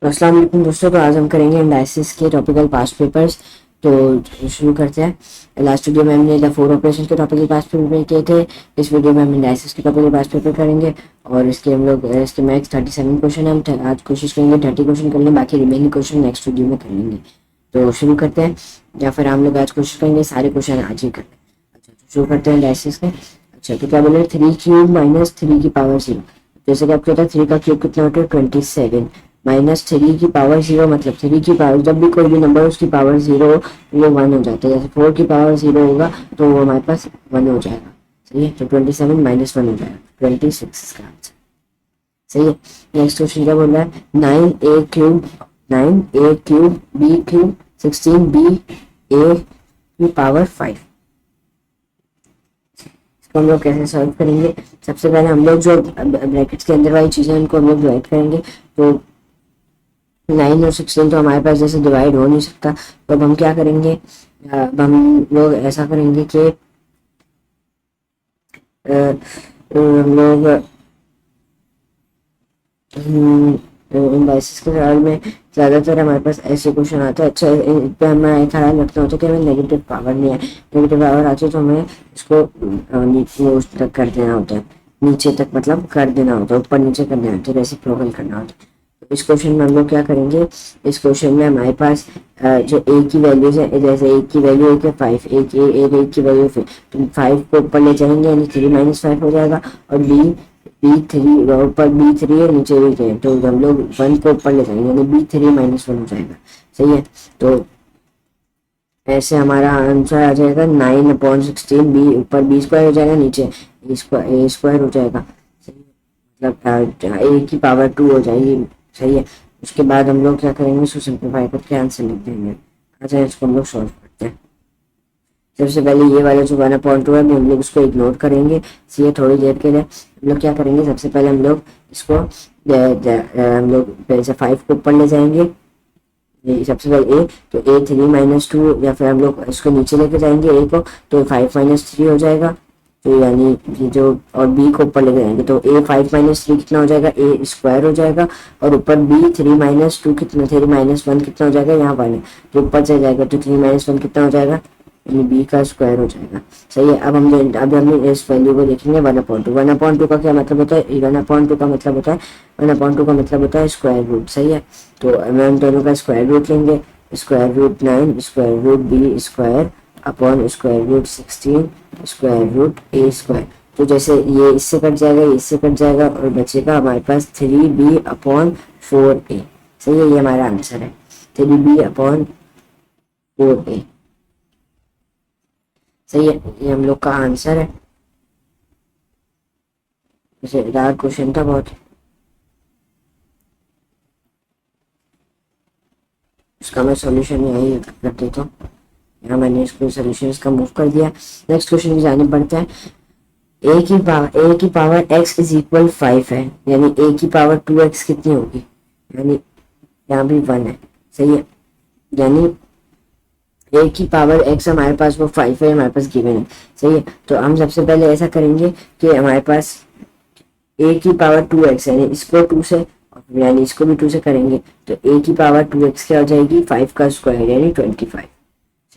तो अस्सलाम वालेकुम दोस्तों। तो आज हम करेंगे एनालिसिस के टॉपिकल पास्ट पेपर्स। तो शुरू करते हैं। लास्ट वीडियो में हमने द फोर ऑपरेशन के टॉपिकल पास्ट पेपर किए थे। इस वीडियो में हम एनालिसिस के टॉपिकल पास्ट पेपर करेंगे और इसके हम लोग इसके मैक्स 37 क्वेश्चन है। हम आज कोशिश करेंगे 30 क्वेश्चन करने, बाकी रिमेनिंग क्वेश्चन नेक्स्ट वीडियो में कर लेंगे। तो शुरू करते हैं, या फिर हम लोग आज कोशिश करेंगे सारे क्वेश्चन आज ही कर लें। अच्छा, तो शुरू करते हैं एनालिसिस के। अच्छा, तो क्या बोले 3 क्यूब माइनस 3 की पावर 0। जैसे कि आपको पता है 3 का क्यूब कितना होता है 27, माइनस 3 की पावर 0 मतलब 3 की पावर, जब भी कोई भी नंबर उसकी पावर 0 हो वो 1 हो जाता है। जैसे 4 की पावर 0 होगा तो वो हमारे पास 1 हो जाएगा। सही है, तो 27 माइनस 1 हो जाएगा 26 इसका आंसर। सही है। नेक्स्ट क्वेश्चन क्या बोल रहा है 9a cube b cube 16b a की पावर 5। इसको हम लोग कैसे सॉल्व करेंगे? सबसे पहले हम लोग जो ब्रैकेट्स के अंदर वाली चीजें उनको हम लोग डिवाइड करेंगे। तो 9 और 16 तो हमारे पास जैसे डिवाइड हो नहीं सकता, तो अब हम क्या करेंगे, अब हम लोग ऐसा करेंगे कि हम लोग एनालिसिस के सवाल में ज़्यादातर हमारे पास ऐसे क्वेश्चन आते हैं। अच्छा, इन पे हमें ख्याल रखना होता है कि हमें नेगेटिव पावर नहीं है। नेगेटिव पावर आती है तो हमें इसको नीचे तक कर देना होता है, नीचे तक मतलब कर देना होता है, ऊपर नीचे करना होता है, रेसिप्रोकल करना होता है। तो इस क्वेश्चन में हम लोग क्या करेंगे, इस क्वेश्चन में हमारे पास जो ए की वैल्यूज है, जैसे ए की वैल्यू है 5, ए की वैल्यू तो 5 को ऊपर ले जाएंगे यानी 3 माइनस 5 हो जाएगा, और B3 ऊपर B3 है नीचे भी है तो हम लोग 1 को ऊपर ले जाएंगे यानी B3 माइनस 1 हो जाएगा। सही है, तो ऐसे हमारा आंसर आ जाएगा 9/16। बी ऊपर बी स्क्वायर हो जाएगा, नीचे ए स्क्वायर हो जाएगा। सही है, मतलब ए की पावर 2 हो जाएगी। सही है, उसके बाद हम लोग क्या करेंगे, इसको सिंप्लीफाई करके आंसर लिख देंगे। अच्छा, इसको हम लोग सॉल्व करते हैं। सबसे पहले ये वाला जो 1/2 है हम लोग उसको इग्नोर करेंगे। सी थोड़ी देर के लिए हम लोग क्या करेंगे, सबसे पहले हम लोग इसको हम लोग पहले से 5 को ऊपर ले जाएंगे। सबसे पहले ए, तो ए 3 माइनस 2, या फिर हम लोग इसको नीचे लेके जाएंगे ए को, तो 5 माइनस 3 हो जाएगा। तो यानी ये जो, और बी को ऊपर लेके जाएंगे तो ए 5 माइनस 3 कितना हो जाएगा, ए स्क्वायर हो जाएगा, और ऊपर बी 3 माइनस 2 कितना, 3 माइनस 1 कितना हो जाएगा, यहाँ 1 है तो ऊपर से जाएगा तो 3 माइनस 1 कितना हो जाएगा, यानी बी का स्क्वायर हो जाएगा। सही है, अब हम इस वैल्यू को देखेंगे 1/2। 1/2 का क्या मतलब होता है, 1/2 का मतलब होता है 1/2 का मतलब होता है स्क्वायर रूट। सही है, तो हम दोनों का स्क्वायर रूट लेंगे। Square root 9 square root B square upon square root 16 square root A square. तो जैसे ये इससे कट जाएगा, ये इससे कट जाएगा, और बचेगा हमारे पास 3b/4a। सही है, ये हमारा आंसर है 3b/4a। सही है, ये हम लोग का आंसर है। मजेदार क्वेश्चन था बहुत। इसका मैं सॉल्यूशन यही कर देता हूँ, यहाँ मैंने इसको सॉल्यूशन इसका मूव कर दिया। नेक्स्ट क्वेश्चन की जाने पड़ता है। ए की पावर x इज इक्वल 5 है, यानी a की पावर 2x कितनी होगी, यानी यहाँ भी 1 है। सही है, यानी a की पावर x हमारे पास वो 5 है, हमारे पास गिवन है। सही है, तो हम सबसे पहले ऐसा करेंगे कि हमारे पास a की पावर 2x है, यानी इसको 2 से, यानी इसको भी 2 से करेंगे तो a की पावर 2x क्या हो जाएगी, 5 का स्क्वायर यानी 25।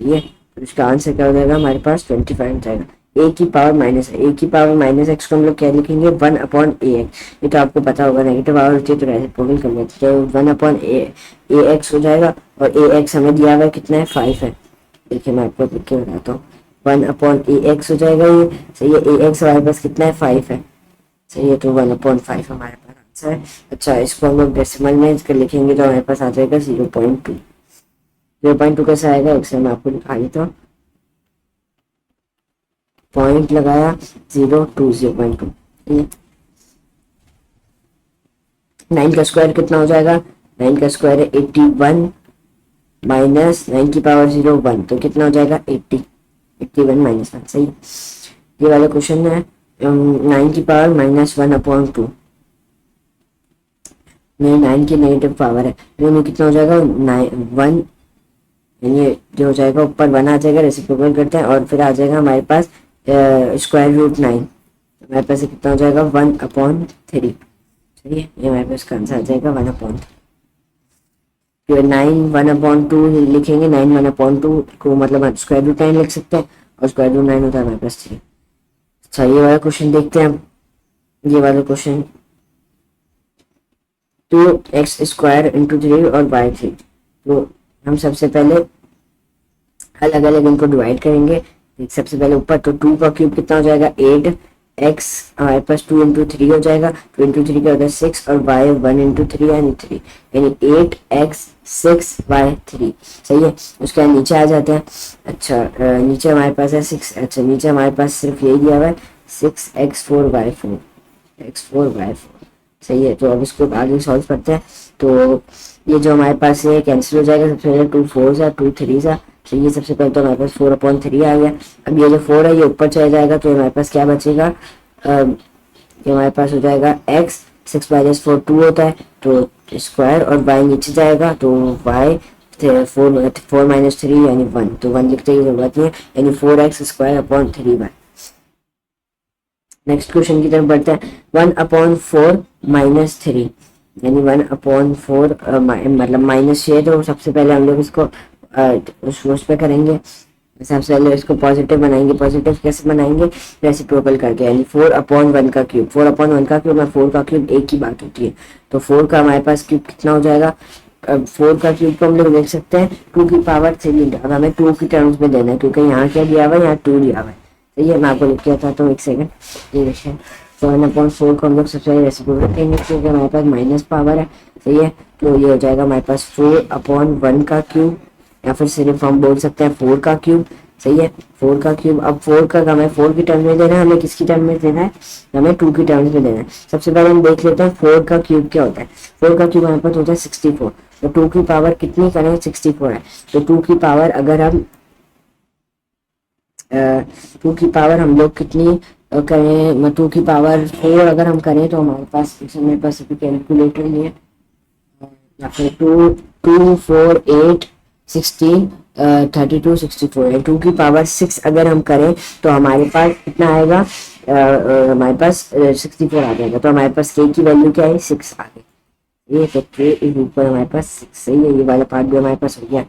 सही है, तो इसका आंसर क्या हो जाएगा, हमारे पास 25 हो जाएगा। a की पावर माइनस है, a की पावर माइनस x को हम लोग क्या लिखेंगे 1/ax। ये तो आपको पता होगा, नेगेटिव पावर होती है तो रेसिप्रोकल कर लेते, तो 1/ax हो जाएगा, और ax हमें दिया हुआ कितना है 5 है। देखिए मैं आपको लिख के बताता हूँ, 1/ax हो जाएगा ये। सही है, ax हमारे पास कितना है 5 है। सही है, तो 1/5 हमारे पास आंसर है। अच्छा, इसको हम लोग डेसिमल में इसके लिखेंगे तो हमारे पास आ जाएगा 0.2। 0.2 कैसे आएगा, एक से मैं आपको दिखा देता हूँ। पॉइंट लगाया 0.2 0.2। 9 का स्क्वायर कितना हो जाएगा, 9 का स्क्वायर है 81 माइनस 9 की पावर 0 1, तो कितना हो जाएगा 81 माइनस 1। सही, ये वाला क्वेश्चन है 9 की पावर -1/2, नहीं 9 की नेगेटिव पावर है, तो कितना हो जाएगा 1, ये जो हो जाएगा ऊपर 1 आ जाएगा, रेसिप्रोकल करते हैं, और फिर आ जाएगा हमारे पास स्क्वायर रूट 9, हमारे पास कितना हो जाएगा 1/3। सही है, ये हमारे पास का आंसर आ जाएगा 1/3। तो 9 1/2 लिखेंगे, 9 1/2 को मतलब स्क्वायर रूट 9 लिख सकते हैं, और स्क्वायर रूट 9 होता है हमारे पास 3। अच्छा, ये वाला क्वेश्चन देखते हैं हम। ये वाला क्वेश्चन 2x² इंटू 3 और y3। तो हम सबसे पहले अलग अलग इनको डिवाइड करेंगे। सबसे पहले ऊपर तो 2 का क्यूब कितना हो जाएगा 8x, हमारे पास 2 इंटू 3 हो जाएगा, 2 इंटू 3 का होता है 6, और y 1 इंटू 3 यानी 3, यानी 8x 6y3। सही है, उसके बाद नीचे आ जाते हैं। अच्छा, नीचे हमारे पास है 6। अच्छा, नीचे हमारे पास सिर्फ यही दिया हुआ है 6x4y4, x4y4। सही है, तो अब इसको आगे सॉल्व करते हैं। तो ये जो हमारे पास है कैंसिल हो जाएगा। सबसे पहले 2 4 सा 2 3 सा, तो ये सबसे पहले तो हमारे पास 4/3 आ गया। अब ये जो 4 है ये ऊपर चला जाएगा, तो हमारे पास क्या बचेगा, ये हमारे पास हो जाएगा x, 6 माइनस 4 2 होता है, तो स्क्वायर, और y नीचे जाएगा तो y 4 माइनस 3 यानी 1, तो 1 लिखते की जरूरत नहीं है, यानी 4x² नेक्स्ट क्वेश्चन की तरफ बढ़ते हैं। 1/4 माइनस 3, यानी 1/4 मतलब माइनस 6, तो सबसे पहले हम लोग इसको उस पे करेंगे। सबसे पहले इसको पॉजिटिव बनाएंगे। पॉजिटिव कैसे बनाएंगे, रेसिप्रोकल करके, यानी 4/1 का क्यूब। 4/1 का क्यूब में 4 का क्यूब एक ही बात होती है, तो 4 का हमारे पास क्यूब कितना हो जाएगा। 4 का क्यूब को हम लोग देख सकते हैं 2 की पावर 3। अब हमें 2 की टर्म्स में देना है, क्योंकि यहाँ क्या दिया हुआ है, यहाँ 2 दिया हुआ है। तो ये मैं आपको लिख के आता हूँ, एक सेकंड। ये विषय तो 1/4 को हम लोग सबसे पहले रेसिप्रोकल करेंगे, क्योंकि हमारे पास माइनस पावर है। सही है, तो ये हो जाएगा हमारे पास 4/1 का क्यूब, या फिर सिर्फ हम बोल सकते हैं 4 का क्यूब। सही है, 4 का क्यूब। अब 4 का हमें 4 की टर्म में देना है, हमें किसकी टर्म में देना है, हमें 2 की टर्म में देना है। सबसे पहले हम देख लेते हैं 4 का क्यूब क्या होता है। 4 का क्यूब हमारे पास होता है 64, तो 2 की पावर कितनी करें, 64 है, तो 2 की पावर अगर हम 2 की पावर हम लोग कितनी करें, 2 की पावर 4 अगर हम करें, तो हमारे पास अभी कैलकुलेटर नहीं है, या फिर 2 2 4 8 16 32 64, 2 की पावर 6 अगर हम करें तो हमारे पास कितना आएगा, हमारे पास 64 आ जाएगा। तो हमारे पास k की वैल्यू क्या है, 6 आ गई। ये तो k इज इक्वल हमारे पास 6। सही है, ये वाला पार्ट भी हमारे पास हो गया।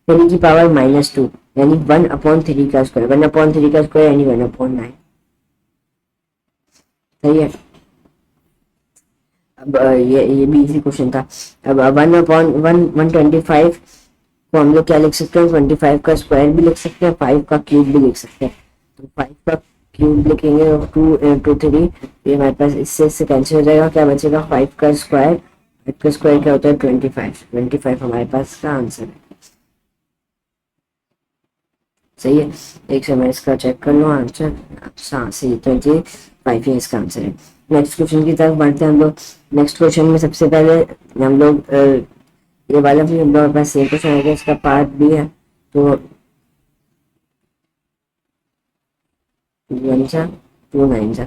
3 की पावर -2 यानी 1/3 का स्क्वायर, 1/3 का स्क्वायर यानी 1/9। सही है, अब ये भी इजी क्वेश्चन था। अब 1/125 को हम लोग क्या लिख सकते हैं, 25 का स्क्वायर भी लिख सकते हैं, 5 का क्यूब भी लिख सकते हैं। तो 5 का क्यूब लिखेंगे और 2 इंटू 3, ये हमारे पास इससे कैंसिल हो जाएगा, क्या बचेगा 5 का स्क्वायर। 5 का स्क्वायर क्या होता है 25 हमारे पास का आंसर है। सही है, एक से मैं इसका चेक कर लूँ आंसर। हाँ सही, 25 ही इसका आंसर है। नेक्स्ट क्वेश्चन की तरफ बढ़ते हैं हम लोग। नेक्स्ट क्वेश्चन में सबसे पहले हम लोग ये वाला भी हम लोग पास सेम क्वेश्चन है, इसका पार्ट भी है, तो 1 सा 2 9 सा,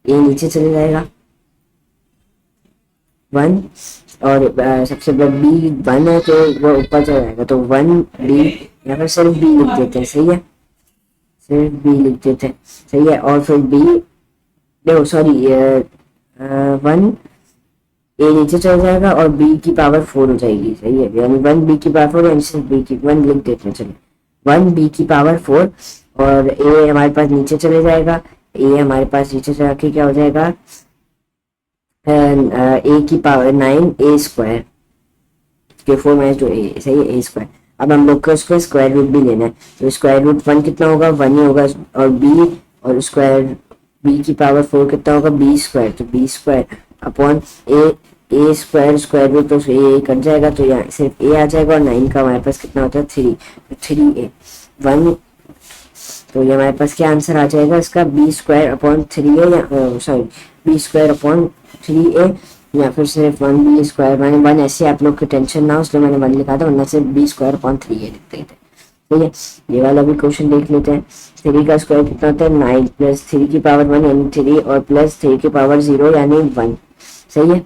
ये नीचे चले जाएगा 1, और सबसे बड़ा बी 1 है तो वो ऊपर चला जाएगा, तो 1b, यहाँ पर सिर्फ बी लिख देते हैं। सही है, सिर्फ बी लिख देते हैं। सही है, और फिर बी, देखो सॉरी 1 ए नीचे चल जाएगा और बी की पावर 4 हो जाएगी। सही है, यानी 1 बी की पावर 4 यानी सिर्फ बी की 1 लिख देते हैं। चलिए 1 बी की पावर 4, और ए हमारे पास नीचे चले जाएगा, ए हमारे पास नीचे चला के क्या हो जाएगा, ए की पावर 9 ए स्क्वायर के 4 - 2 ए। सही है, ए स्क्वायर। अब हम लोग को उसका स्क्वायर रूट भी लेना है, तो स्क्वायर रूट 1 कितना होगा, 1 ही होगा, और बी, और स्क्वायर बी की पावर 4 कितना होगा, बी स्क्वायर, तो बी स्क्वायर अपॉन ए स्क्वायर, स्क्वायर रूट, तो ए कट जाएगा, तो यहाँ सिर्फ ए आ जाएगा, और 9 का हमारे पास कितना होता है 3, 3a 1, तो ये हमारे पास क्या आंसर आ जाएगा इसका, बी स्क्वायर अपॉन 3a, या sorry B square upon 3a, या फिर सिर्फ 1 बी स्क्वायर। मैंने 1 ऐसे आप लोग की टेंशन ना हो इसलिए मैंने 1 लिखा था, वरना सिर्फ बी स्क्वायर अपॉन 3a लिखते थे। ठीक है, ये वाला भी क्वेश्चन देख लेते हैं। 3 का स्क्वायर कितना होता है 9, प्लस 3 की पावर 1 यानी 3, और प्लस 3 की पावर 0 यानी 1। सही है,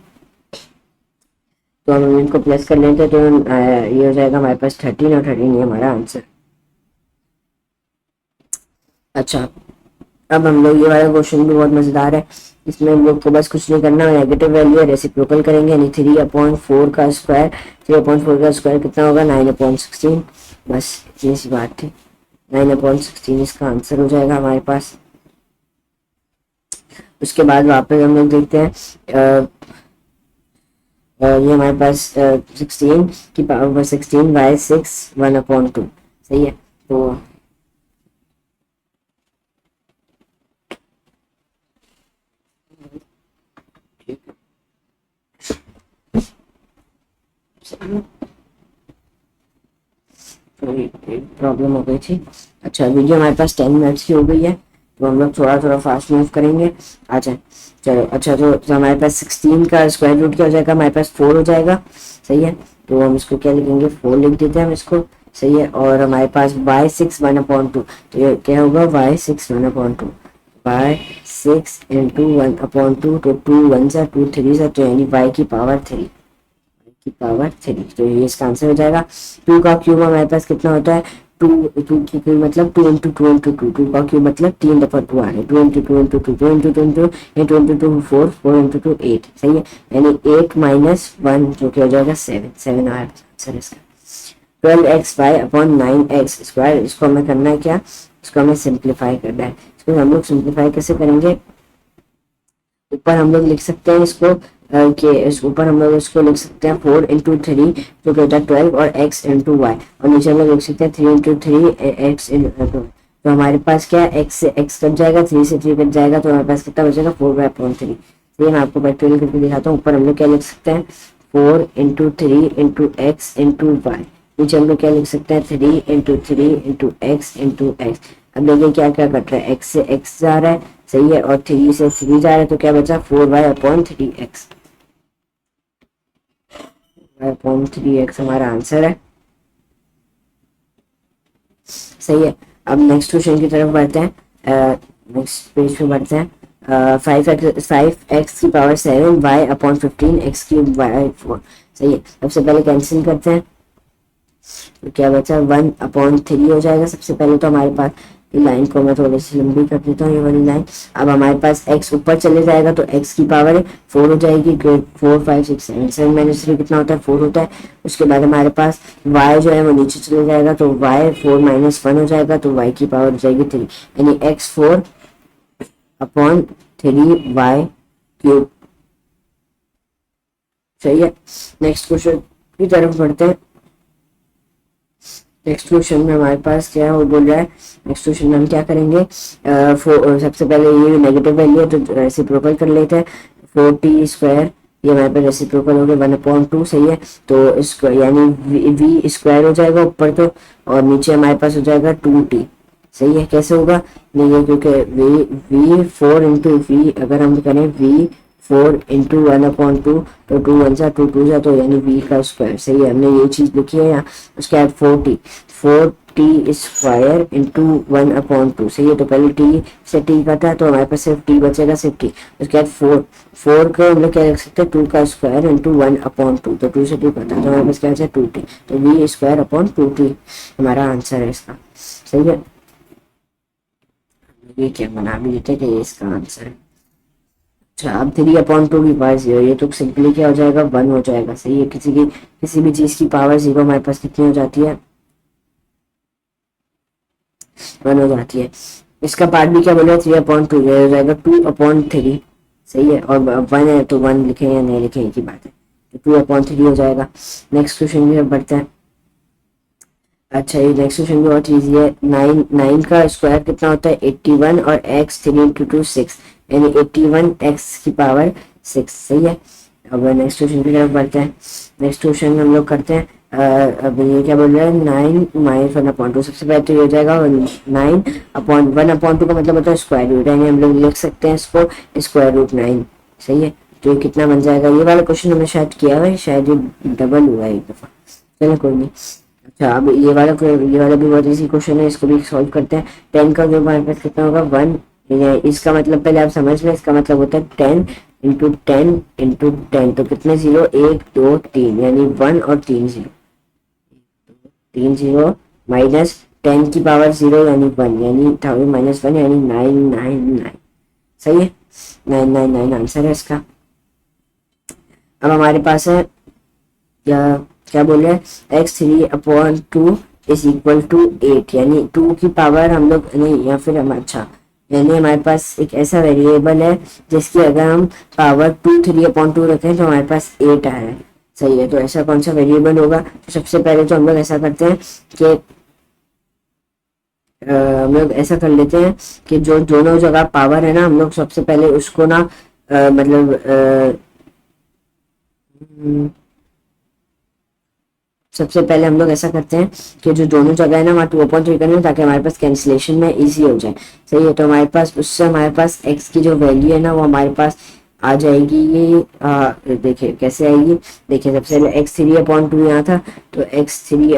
तो हम इनको प्लस कर लेते हैं, तो ये हो जाएगा हमारे पास 13, और 13 ये हमारा आंसर। अच्छा, अब हम लोग ये वाला क्वेश्चन भी बहुत मजेदार है। इसमें हम लोग को बस कुछ नहीं करना है, नेगेटिव वैल्यू है रेसिप्रोकल करेंगे, यानी 3/4 का स्क्वायर, 3/4 का स्क्वायर कितना होगा 9/16। बस इतनी सी बात थी, 9/16 इसका आंसर हो जाएगा हमारे पास। उसके बाद वापस हम लोग देखते हैं ये हमारे पास 16 की पावर 16/6 1/2 सही है। तो प्रॉब्लम हो गई थी। अच्छा वीडियो हमारे पास 10 मिनट्स की हो गई है, तो हम लोग थोड़ा थोड़ा फास्ट मूव करेंगे। अच्छा चलो, अच्छा तो हमारे पास 16 का स्क्वायर रूट क्या हो जाएगा, हमारे पास 4 हो जाएगा सही है। तो हम इसको क्या लिखेंगे, 4 लिख देते हैं हम इसको सही है। और हमारे पास y6 1/2, तो ये क्या होगा y6 1/2, y6 इंटू 1/2, तो 2 1 सा 2 3 सा, तो यानी y की पावर 3 की पावर 3, तो ये इसका आंसर हो जाएगा। 2 का क्यूब हमारे पास कितना होता है, 2 2 की क्यूब मतलब 2 इंटू 2 इंटू 2, 2 का क्यूब मतलब 3 दफा 2 आ रहे, 2 into 2 into 2, 2 into 2 into 2 into 2 4, 4 into 2 8 सही है। यानी 8 माइनस 1 जो कि हो जाएगा 7, 7 आया आंसर इसका। 12xy/9x स्क्वायर, इसको हमें करना है क्या, इसको हमें सिंप्लीफाई करना है। इसको हम लोग सिंप्लीफाई कैसे करेंगे, ऊपर हम लोग लिख सकते हैं इसको कि इस ऊपर हम लोग इसको लिख सकते हैं 4 इंटू 3 जो कि होता है 12 और x इंटू वाई, और नीचे हम लोग लिख सकते हैं 3 इंटू 3 एक्स इंटू, तो हमारे पास क्या है x से x कट जाएगा, 3 से 3 कट जाएगा, तो हमारे पास कितना बचेगा 4/3। तो मैं आपको प्रैक्टिकल करके दिखाता हूँ। ऊपर हम लोग क्या लिख सकते हैं 4 into 3 into x into y, नीचे हम लोग क्या लिख सकते हैं 3 into 3 into x into x. अब देखिए क्या क्या कट रहा है, x से x जा रहा है सही है, और 3 से 3 जा रहा है, तो क्या बचा 4y/3x, 3x हमारा आंसर है सही है। अब नेक्स्ट क्वेश्चन की तरफ बढ़ते हैं, नेक्स्ट पेज पे बढ़ते हैं। 5x की पावर 7 y/15 x³ सही है। सबसे पहले कैंसिल करते हैं, तो क्या बचा 1/3 हो जाएगा सबसे पहले। तो हमारे पास लाइन को मैं थोड़ी सी लंबी कर देता हूँ, ये वाली लाइन। अब हमारे पास x ऊपर चले जाएगा, तो x की पावर 4 हो जाएगी, 4 5 6 7 7 माइनस 3 कितना होता है 4 होता है। उसके बाद हमारे पास y जो है वो नीचे चले जाएगा, तो y 4 माइनस 1 हो जाएगा, तो y की पावर हो जाएगी 3, यानी x4/3y³ सही है। नेक्स्ट क्वेश्चन की तरफ बढ़ते हैं। नेक्स्ट क्वेश्चन में हमारे पास क्या है वो बोल रहा है, नेक्स्ट क्वेश्चन में हम क्या करेंगे, सबसे पहले ये नेगेटिव वैल्यू है तो रेसिप्रोकल कर लेते हैं। 4t², ये हमारे पास रेसिप्रोकल हो गया 1/2 सही है। तो इसको यानी v स्क्वायर हो जाएगा ऊपर तो, और नीचे हमारे पास हो जाएगा 2t सही है। कैसे होगा, नहीं है क्योंकि v 4 इंटू वी अगर हम करें v 4 इंटू 1/2, तो 2 1 सा 2 2 सा, तो यानी v का स्क्वायर सही है। हमने ये चीज लिखी है यहाँ। उसके बाद 4t स्क्वायर इंटू 1/2 सही है। तो पहले t से t कटा है, तो हमारे पास सिर्फ t बचेगा, सिर्फ t। उसके बाद 4 को हम लोग क्या लिख सकते हैं 2 का स्क्वायर इंटू 1/2, तो 2 से 2 कटा, तो हमारे पास क्या बचा 2t, तो v²/2t हमारा आंसर है इसका सही है। ये क्या बना भी देते कि ये इसका आंसर है। अच्छा अब 3/2 की पावर 0, ये तो सिंपली क्या हो जाएगा 1 हो जाएगा सही है। किसी भी चीज की पावर 0 हमारे पास कितनी हो जाती है 1 हो जाती है। इसका पार्ट भी क्या बोला 3/2, ये हो जाएगा 2/3 सही है। और 1 है तो 1 लिखे या नहीं लिखे की बात है, तो 2/3 हो जाएगा। नेक्स्ट क्वेश्चन की तरफ बढ़ते हैं। अच्छा ये नेक्स्ट क्वेश्चन भी बहुत ईजी है। 9 का स्क्वायर कितना होता है 81, और x 3 इंटू 2 6, यानी 81 x की पावर 6 सही है। अब नेक्स्ट क्वेश्चन की तरफ बढ़ते हैं। नेक्स्ट क्वेश्चन हम लोग करते हैं। अब ये क्या बोल रहा है 9 माइनस 1/2, सबसे पहले तो ये हो जाएगा 9/1/2 का मतलब होता है स्क्वायर रूट, यानी हम लोग लिख सकते हैं इसको स्क्वायर रूट 9 सही है। तो ये कितना बन जाएगा, ये वाला क्वेश्चन हमने शायद किया हुआ है, शायद ये डबल हुआ है एक दफा, चलो कोई नहीं। अच्छा अब ये वाला भी बहुत इजी क्वेश्चन है, इसको भी सॉल्व करते हैं। 10 का जो हमारे पास कितना होगा 1, इसका मतलब पहले आप समझ लें, इसका मतलब होता है 10 इंटू 10 इंटू 10, तो कितने 0 1 2 3, यानी 1 और 3 0, 3 0 माइनस 10 की पावर 0 यानी 1 यानी 1000 - 1 यानी 999। सही है, 999 आंसर है इसका। अब हमारे पास है क्या क्या बोल रहे हैं, x3/2 इज इक्वल टू 8 यानी 2 की पावर हम लोग नहीं, या फिर हम अच्छा यानी हमारे पास एक ऐसा वेरिएबल है जिसकी अगर हम पावर 3/2 रखें तो हमारे पास 8 आ रहा है। सही है, तो ऐसा कौन सा वेरिएबल होगा? तो सबसे पहले तो हम लोग ऐसा करते हैं कि हम लोग ऐसा कर लेते हैं कि जो दोनों जगह पावर है ना, हम लोग सबसे पहले उसको ना मतलब सबसे पहले हम लोग ऐसा करते हैं कि जो दोनों जगह है ना वहाँ 2/3 करनी है ताकि हमारे पास कैंसिलेशन में इजी हो जाए। सही है, तो हमारे पास उससे हमारे पास x की जो वैल्यू है ना वो हमारे पास आ जाएगी। ये देखिए कैसे आएगी। देखिए सबसे पहले x3/2 यहाँ था, तो x3/2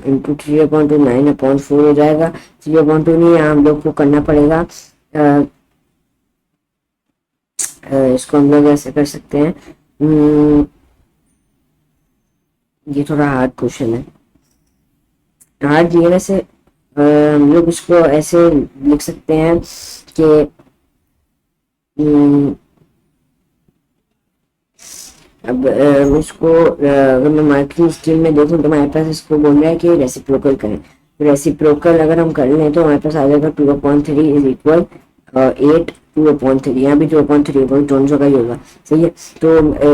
इंटू 3/2 9/4 हो जाएगा। 3/2 नहीं, यहाँ हम लोग को करना पड़ेगा, इसको हम लोग ऐसे कर सकते हैं। ये थोड़ा हार्ड क्वेश्चन है, हार्ड दिए वैसे। हम लोग इसको ऐसे लिख सकते हैं कि अब इसको अगर मैं मार्केटिंग स्किल में देखूं तो हमारे पास इसको बोल रहा है कि रेसिप्रोकल करें। तो रेसिप्रोकल अगर हम कर लें तो हमारे पास आ जाएगा 2/3 इज इक्वल 8 2/3। यहाँ भी 2/3 होगा, दोनों जगह ही होगा। सही है, तो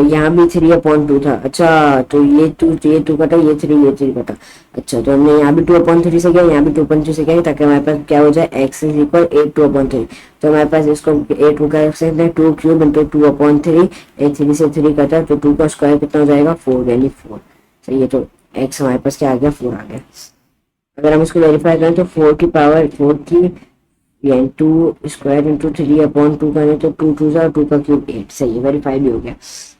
यहाँ भी 3/2 था। अच्छा, तो ये 2 कटा, ये 3 कटा। अच्छा, तो हमने यहाँ भी 2/3 से किया, यहाँ भी 2/3 से किया ताकि हमारे पास क्या हो जाए, x इज इक्वल 8 2/3। तो हमारे पास इसको 8 को कर सकते हैं 2 क्यूब इंटू 2/3। 3 से 3 कटा तो 2 का स्क्वायर कितना हो जाएगा 4 यानी 4। सही है, तो x हमारे पास क्या आ गया 4 आ गया। अगर हम इसको वेरीफाई करें तो 4 की पावर 4 की 2 स्क्वायर इंटू 3/2 करें तो 2 2 2 का क्यूब 8। सही है, वेरीफाई भी हो गया।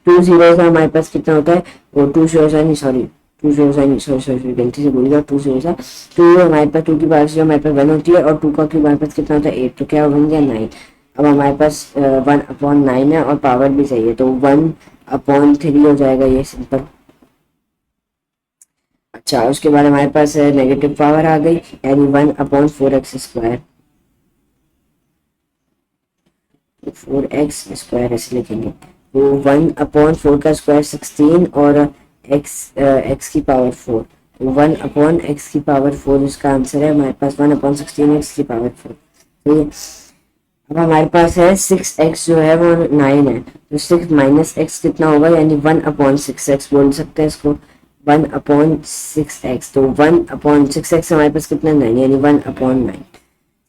2 0 का हमारे पास कितना होता है, वो 2 0 नहीं सॉरी 2 0 नहीं सॉरी गलती से बोल गया 2 0 2 हमारे पास 2 की पावर 0 हमारे पास 1 होती है और 2 का क्यूब हमारे पास कितना होता है 8, तो क्या बन गया 9। अब हमारे पास 1/9 है और पावर भी सही है, तो 1/3 हो जाएगा ये सिंपल। अच्छा, उसके बाद हमारे पास नेगेटिव पावर आ गई यानी 1/4x²। 4x² ऐसे लिखेंगे, तो 1/4 का स्क्वायर 16 और x की पावर 4, 1/x की पावर 4 इसका आंसर है हमारे पास 1/16 x की पावर 4। ठीक है, अब हमारे पास है 6x जो है वो 9 है, तो 6 माइनस x कितना होगा यानी 1/6x बोल सकते हैं इसको, 1/6x। तो 1/6x हमारे पास कितना 9 यानी 1/9।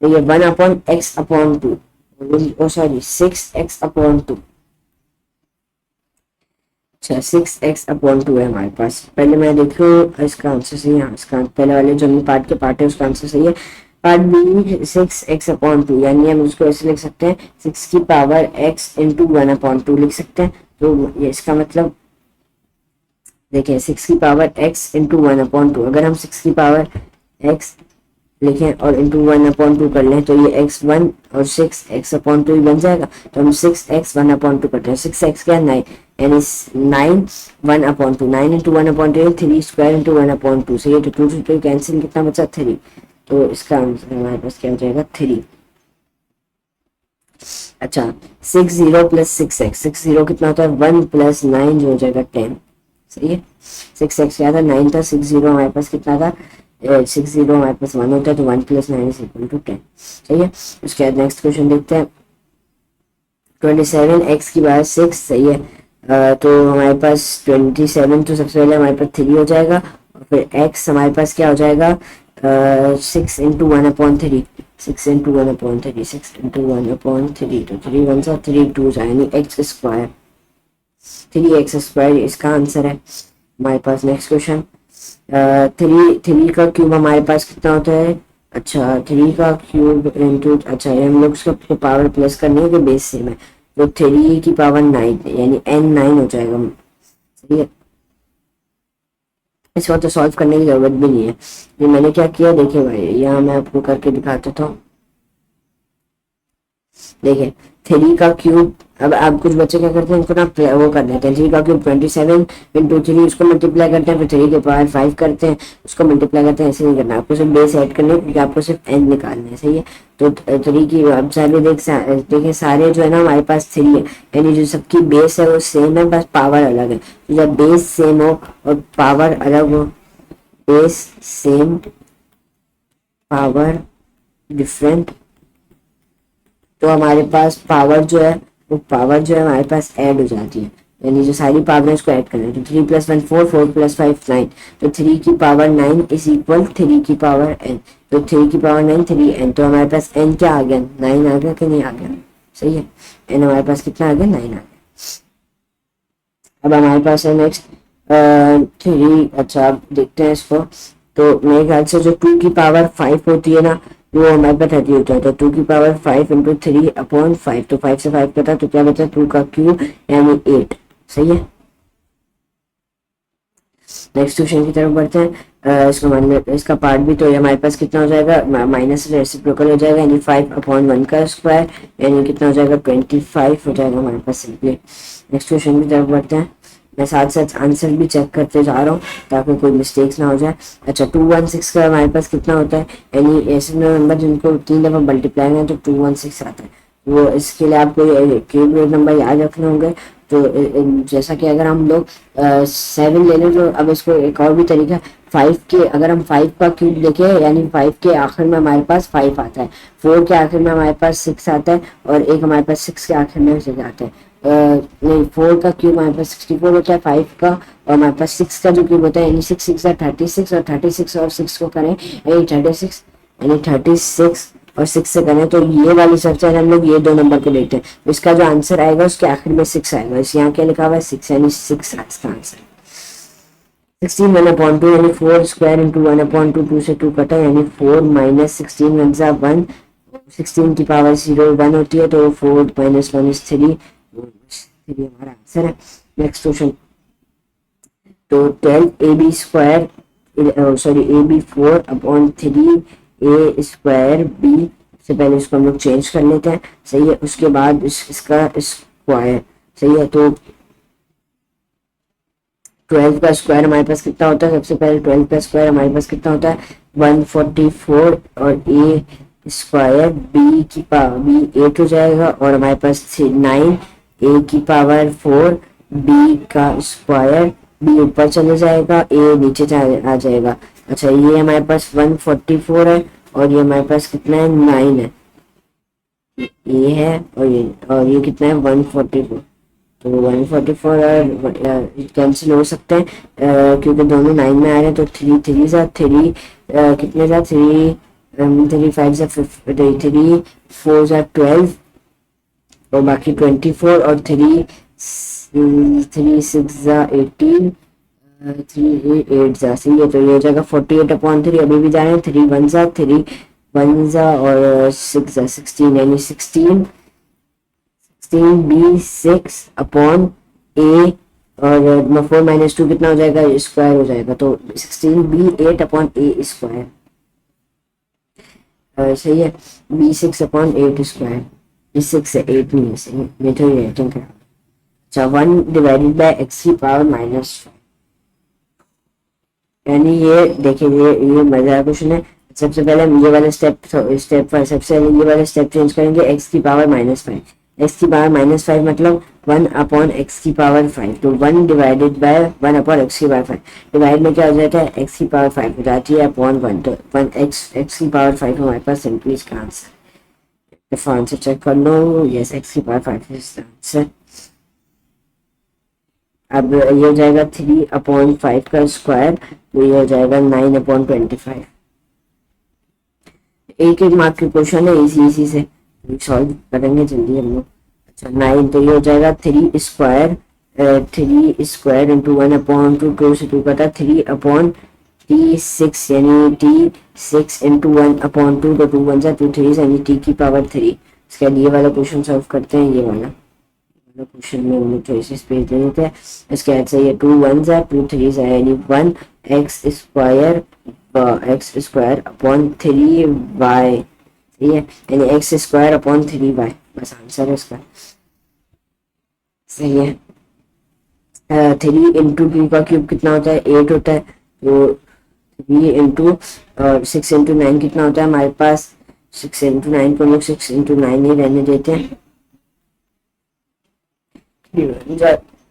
तो ये 1/x/2 सॉरी 6x/2। अच्छा, 6x/2 है हमारे पास। पहले मैं देखो इसका आंसर सही है, इसका पहले वाले जो पार्ट के पार्ट है उसका आंसर सही है। पार्ट बी 6x/2 यानी हम उसको ऐसे लिख सकते हैं 6 की पावर x इंटू 1/2 लिख सकते हैं। तो ये इसका मतलब देखिए 6 की पावर x इंटू 1/2, अगर हम 6 की पावर x लिखें और इंटू 1/2 कर लें तो ये x1 और 6x/2 ही बन जाएगा। तो हम 6x 1/2 करते हैं, 6x क्या 9 यानी 9 1/2, 9 इंटू 1/2 3 स्क्वायर इंटू 1/2। सही है, तो 2 2 कैंसिल कितना बचा 3, तो इसका आंसर हमारे पास क्या हो जाएगा 3। अच्छा, 60 प्लस 6x, 60 कितना होता है 1 प्लस 9 जो हो जाएगा 10। सही है, 6x क्या था 9 था, 60 हमारे पास कितना था 60 हमारे पास 1 होता है, तो 1 प्लस 9 इज इक्वल टू 10। सही है, उसके बाद नेक्स्ट क्वेश्चन देखते हैं। 27x की बात 6। सही है, तो हमारे पास 27 तो सबसे पहले हमारे पास 3 हो जाएगा और फिर x हमारे पास क्या हो जाएगा 6 इंटू 1/3, 6 इंटू 1/3, 6 इंटू 1/3, तो 3 1 सा 3 2 यानी x², 3x² इसका आंसर है हमारे पास। नेक्स्ट क्वेश्चन 3 का क्यूब हमारे पास कितना होता है, अच्छा 3 का क्यूब इंटू, अच्छा हम लोग उसका पावर प्लस करनी है कि बेस सेम है, तो 3 की पावर 9 यानी n9 हो जाएगा। सही है, इसको तो सॉल्व करने की जरूरत भी नहीं है। ये मैंने क्या किया देखिए भाई, यहाँ मैं आपको करके दिखाता था। देखिए 3 का क्यूब अब कुछ बच्चे क्या करते हैं, इनको ना वो कर देते हैं, 3 का क्यूब 27 इंटू 3, उसको मल्टीप्लाई करते हैं, फिर 3 के पावर 5 करते हैं, उसको मल्टीप्लाई करते हैं। ऐसे नहीं करना, आपको सिर्फ बेस ऐड करने, क्योंकि आपको सिर्फ एन निकालना है, सही है। तो 3 की अब सारे देखिए सारे जो है ना हमारे पास 3 है, यानी जो सबकी बेस है वो सेम है, बस पावर अलग है। तो जब बेस सेम हो और पावर अलग हो, बेस सेम पावर डिफरेंट, तो हमारे पास पावर जो है वो पावर जो है हमारे पास ऐड हो जाती है, यानी जो सारी पावर है उसको ऐड करना है। तो 3 + 1 4, 4 + 5 9, तो 3 की पावर 9 इज इक्वल 3 की पावर n, तो 3 की पावर 9 3n, तो हमारे पास n क्या आ गया, 9 आ गया कि नहीं आ गया, सही है। n हमारे पास कितना आ गया, 9 आ गया। अब हमारे पास है नेक्स्ट 3, अच्छा अब देखते हैं इसको। तो मेरे ख्याल से जो 2 की पावर 5 होती है ना, वो हमारे पास 30 होता है। तो 2 की पावर 5 इंटू 3/5, तो 5 से 5 कटा तो क्या बचा, 2 का क्यूब यानी 8, सही है। नेक्स्ट क्वेश्चन की तरफ बढ़ते हैं। इसको मान लेते, इसका पार्ट भी, तो ये हमारे पास कितना हो जाएगा, माइनस रेसिप्रोकल हो जाएगा, यानी 5/1 का स्क्वायर, यानी कितना हो जाएगा, 25 हो जाएगा हमारे पास सिंपली। नेक्स्ट क्वेश्चन की तरफ बढ़ते हैं। मैं साथ साथ आंसर भी चेक करते जा रहा हूँ ताकि कोई मिस्टेक्स ना हो जाए। अच्छा 216 का हमारे पास कितना होता है, यानी ऐसे नंबर जिनको 3 दफ़ा मल्टीप्लाई है तो 216 आता है। वो इसके लिए आपको क्यूब रूट नंबर याद रखने होंगे। तो जैसा कि अगर हम लोग 7 ले लें, तो अब इसको एक और भी तरीका, 5 के अगर हम 5 का क्यूब देखें, यानी 5 के आखिर में हमारे पास 5 आता है, 4 के आखिर में हमारे पास 6 आता है, और एक हमारे पास 6 के आखिर में 6 आता है। नहीं, 4 का क्यूब हमारे पास 64 होता है, 5 का, और हमारे पास 6 का जो क्यूब होता है, यानी 6 6 36, और 36 और 6 को करें यानी 36, यानी 36 और 6 से करें तो ये वाली स्ट्रक्चर हम लोग ये 2 नंबर को देखते हैं। तो इसका जो आंसर आएगा उसके आखिर में 6 आएगा। इस यहाँ क्या लिखा हुआ है, 6, यानी 6 इसका आंसर। 16 1/2, यानी 4 स्क्वायर इंटू 1/2, 2 से 2 कटा, यानी 4 माइनस 16 1 सा 1, 16 की पावर 0 1 होती है, तो 4 - 1 इज 3, हमारा आंसर है। नेक्स्ट क्वेश्चन, तो 12ab² सॉरी ab4/3a² से पहले इसको हम लोग चेंज कर लेते हैं, सही है। उसके बाद इसका स्क्वायर, सही है। तो 12 का स्क्वायर हमारे पास कितना होता है, सबसे पहले 12 का स्क्वायर हमारे पास कितना होता है, 144, और a स्क्वायर b की पावर b 8 हो जाएगा, और हमारे पास 9 a की पावर 4, b का स्क्वायर, b ऊपर चले जाएगा, a नीचे आ जाएगा। अच्छा ये हमारे पास 144 है, और ये हमारे पास कितना है, 9 है, ये है, और ये कितना है, 144। तो 144 और कैंसिल हो सकते हैं क्योंकि दोनों 9 में आ रहे हैं। तो 3 3 सा 3 कितने सा 3 3 5 सा 3 4 सा 12, और बाकी 24, और 3 6 सा 18, 3 8 सा, सही है। तो ये हो जाएगा 48/3, अभी भी जा रहे हैं, 3 1 सा और 6 सा 16, यानी 16 b6/a, और 4 - 2 कितना हो जाएगा, स्क्वायर हो जाएगा, तो 16b8/a स्क्वायर, सही है। b6/8 स्क्वायर, b6 से 8 नहीं है, सही है, मेथड राइटिंग करा। अच्छा 1 डिवाइडेड बाय x की पावर -5, यानी ये देखिए ये मजेदार क्वेश्चन है। सबसे पहले हम ये वाला स्टेप सबसे पहले ये वाला स्टेप चेंज करेंगे, x की पावर -5, x की पावर -5 मतलब 1/x की पावर 5, तो 1 डिवाइडेड बाय 1/x की पावर 5, डिवाइड में क्या हो जाता है, x की पावर 5 हो जाती है अपॉन 1, तो 1x की पावर 5 हमारे पास सिंपली इसका आंसर। आंसर चेक कर लो, यस x की पावर 5 इज द आंसर। अब ये हो जाएगा 3/5 का स्क्वायर, तो ये हो जाएगा 9/25। एक मार्क के क्वेश्चन है, इसी से सॉल्व करेंगे जल्दी हम लोग। अच्छा 9, तो ये हो जाएगा 3 स्क्वायर इंटू 1/2, 2 से 2 कटा, 3/t6, यानी t6 इंटू 1/2, तो 2 1 2 3, यानी t की पावर 3। इसके बाद ये वाला क्वेश्चन सॉल्व करते हैं, ये वाला क्वेश्चन में हम लोग चॉइसेस पेज दे देते हैं। इसके बाद से ये 2 1 2 3 यानी 1x स्क्वायर अपॉन 3y, ठीक है, यानी x स्क्वायर अपॉन 3y, बस आंसर है इसका। सही है। 3 × 2 का क्यूब कितना होता है? 8 होता है। तो 3 × 6 × 9 कितना होता है हमारे पास? 6 × 9 को हम लोग 6 × 9 ही रहने देते हैं। 2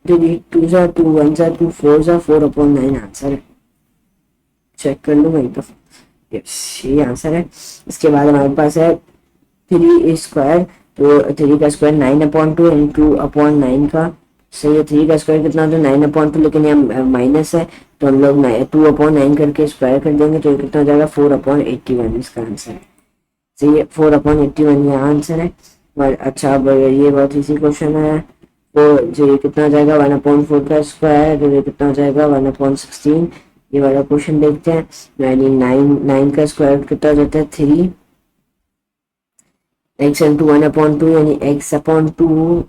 2 4/9 आंसर है। चेक कर लो वहीं पर। यस, ये आंसर है। इसके बाद हमारे पास है 3 स्क्वायर। तो 3 का स्क्वायर 9/2 यानी 2/9 का। सही है। 3 का स्क्वायर कितना होता है? 9/2, लेकिन यहाँ माइनस है तो हम लोग 2/9 करके स्क्वायर कर देंगे तो ये कितना हो जाएगा? 4/81 इसका आंसर है। सही है, 4/81 ये आंसर है। और अच्छा, अब ये बहुत इजी क्वेश्चन है। तो जो ये कितना हो जाएगा? 1/4 का स्क्वायर, तो ये कितना हो जाएगा? 1/16। ये वाला क्वेश्चन देखते हैं। यानी 9 का स्क्वायर कितना हो जाता है? 3 x इंटू 1/2 यानी x/2।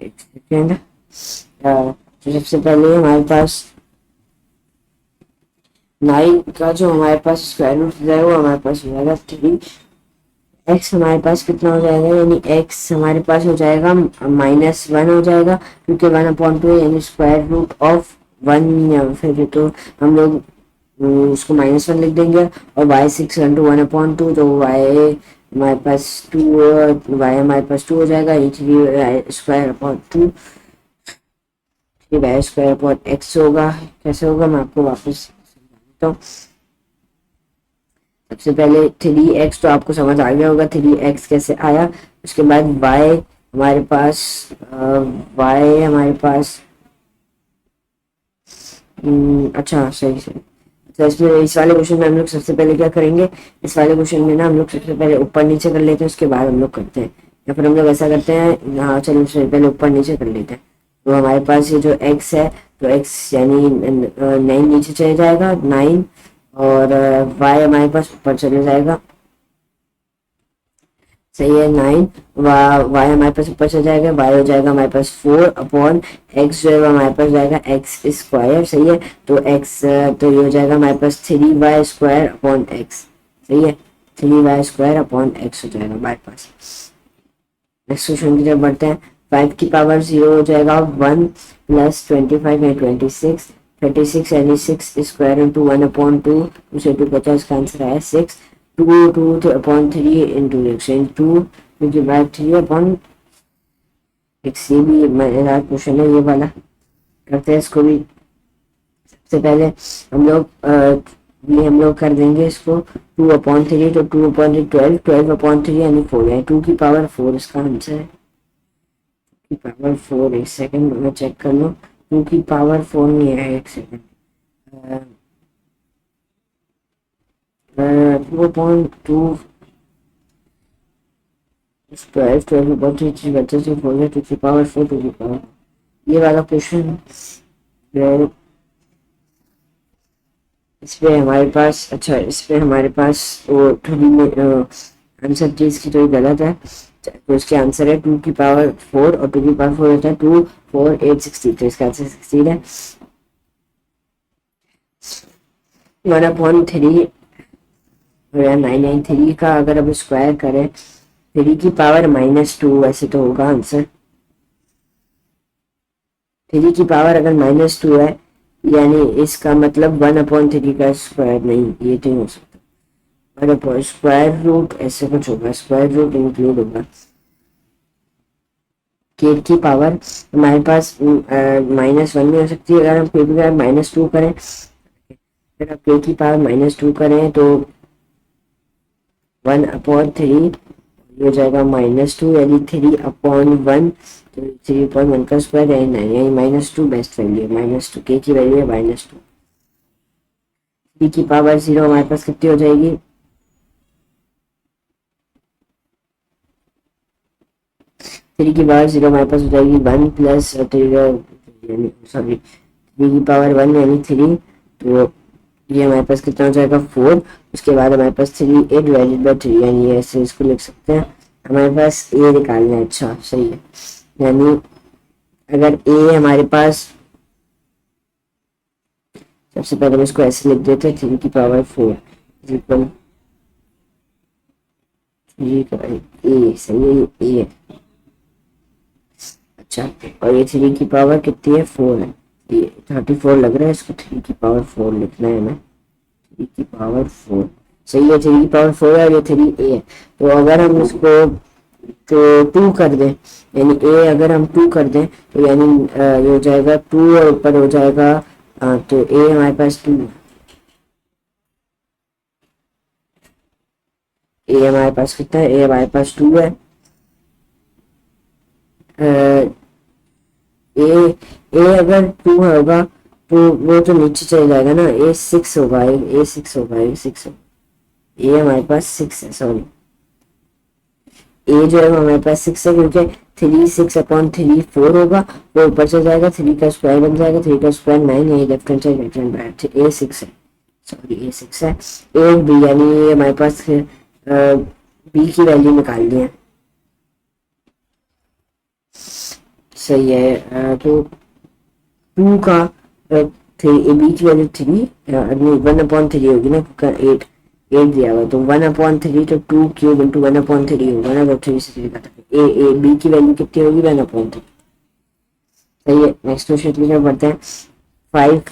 एक सेकेंड। तो सबसे पहले हमारे पास 9 का जो हमारे पास स्क्वायर रूट है वो हमारे पास हो जाएगा 3। x हमारे पास कितना हो जाएगा? यानी x हमारे पास हो जाएगा -1 हो जाएगा, क्योंकि 1/2 यानी स्क्वायर रूट ऑफ 1, या फिर तो हम लोग उसको -1 लिख देंगे। और y 6 × 1/2, तो y हमारे पास 2, y हमारे पास 2 हो जाएगा। 3 y² x होगा। कैसे होगा मैं आपको वापस तो सबसे पहले 3x तो आपको समझ आ गया होगा 3x कैसे आया। उसके बाद y हमारे पास अच्छा सही सही। तो इसमें इस वाले क्वेश्चन में हम लोग सबसे पहले क्या करेंगे? इस वाले क्वेश्चन में ना हम लोग सबसे पहले ऊपर नीचे कर लेते हैं, उसके बाद हम लोग करते हैं, या फिर हम लोग ऐसा करते हैं। हाँ चलो, सबसे पहले ऊपर नीचे कर लेते हैं। तो हमारे पास ये जो x है, तो x यानी 9 नीचे चले जाएगा 9, और y हमारे पास ऊपर चले जाएगा। सही है, 9 y हमारे पास ऊपर चल जाएगा। y हो जाएगा हमारे पास 4/x, जो है हमारे पास जाएगा x²। सही है, तो x तो ये हो जाएगा हमारे पास 3y² x। सही है, 3y² x हो जाएगा हमारे पास। नेक्स्ट क्वेश्चन की तरफ बढ़ते हैं। 5 की पावर 0 हो जाएगा 1 + 25 यानी 26। 36 यानी 6² इंटू 1/2, उसे 2 50 का आंसर आया 6। 2/3 इंटू x इंटू 3/3 x। ये भी मजेदार क्वेश्चन है ये वाला, करते हैं इसको भी। सबसे पहले हम लोग कर देंगे इसको 2/3, तो 2/3 12, 12/3 यानी 4 है। 2 की पावर 4 इसका आंसर है। 2 की पावर 4, एक सेकेंड मैं चेक कर लूँ। 2 की पावर 4 नहीं है, एक सेकेंड। 2/2 12/3 बच्चे से 4 है। 2 की पावर 4, 2 की पावर, ये वाला क्वेश्चन इस पे हमारे पास, अच्छा इस पे हमारे पास वो थोड़ी आंसर चीज की थोड़ी गलत है। तो इसके आंसर है 2 की पावर 4, और 2 की पावर 4 होता है 2 4 8 16। तो इसका आंसर 16 है। 1/3 993 का अगर अब स्क्वायर करें 3 की पावर -2, वैसे तो होगा आंसर। 3 की पावर अगर -2 है, यानी इसका मतलब 1/3 का स्क्वायर नहीं, ये तो नहीं हो सकता। स्क्वायर रूट ऐसे कुछ होगा, स्क्वायर रूट इंक्लूड होगा। k की पावर हमारे पास -1 में हो सकती है। अगर हम k की पावर -2 करें, अगर आप k की पावर -2 करें तो 1/3 हो जाएगा -2, यानी 3/1। तो 3/1 का स्क्वायर है 9, यानी -2 बेस्ट वैल्यू है। -2 k की वैल्यू है -2। 3 की पावर 0 हमारे पास कितनी हो जाएगी? 3 की पावर 0 हमारे पास हो जाएगी 1 + 3, यानी सॉरी 3 की पावर 1 यानी 3। तो ये हमारे पास कितना हो जाएगा 4। उसके बाद हमारे पास 3 a डिवाइडेड बाई 3, यानी ऐसे इसको लिख सकते हैं। हमारे पास a निकालना है। अच्छा सही है, यानी अगर a हमारे पास, सबसे पहले हम इसको ऐसे लिख देते हैं 3 की पावर 4 इक्वल a। सही है, a है। अच्छा, और ये 3 की पावर कितनी है, 4 है, ये 34 लग रहा है, इसको 3 की पावर 4 लिखना है ना, 3 की पावर 4। सही है, 3 की पावर 4 है और ये 3 है। तो अगर हम इसको तो 2 कर दें, यानी ए अगर हम 2 कर दें तो यानी ये हो जाएगा 2 और ऊपर हो जाएगा तो ए हमारे पास 2, ए हमारे पास कितना है, ए हमारे पास 2 है। ए ए अगर 2 होगा तो वो तो नीचे चले जाएगा ना, ए 6 होगा, ए 6 होगा, ए 6 होगा, ए हमारे पास 6 है, सॉरी ए जो है वो हमारे पास 6 है, क्योंकि 3 6/3 4 होगा, वो ऊपर से जाएगा, 3 का स्क्वायर बन जाएगा, 3 का स्क्वायर 9 है, left hand side right hand right, A 6 है, सॉरी ए 6 है। ए बी यानी ये हमारे पास बी की वैल्यू निकालनी है। सही है, तो 2 का बी की वैल्यू 3 1/3 होगी ना, क्योंकि 8 दिया हुआ, तो 1/3 तो 2 क्यूब इंटू 1/3 होगा ना, तो 3 से लिखा था ए बी की वैल्यू कितनी होगी, 1/3। सही है, नेक्स्ट क्वेश्चन की तरफ बढ़ते हैं। 5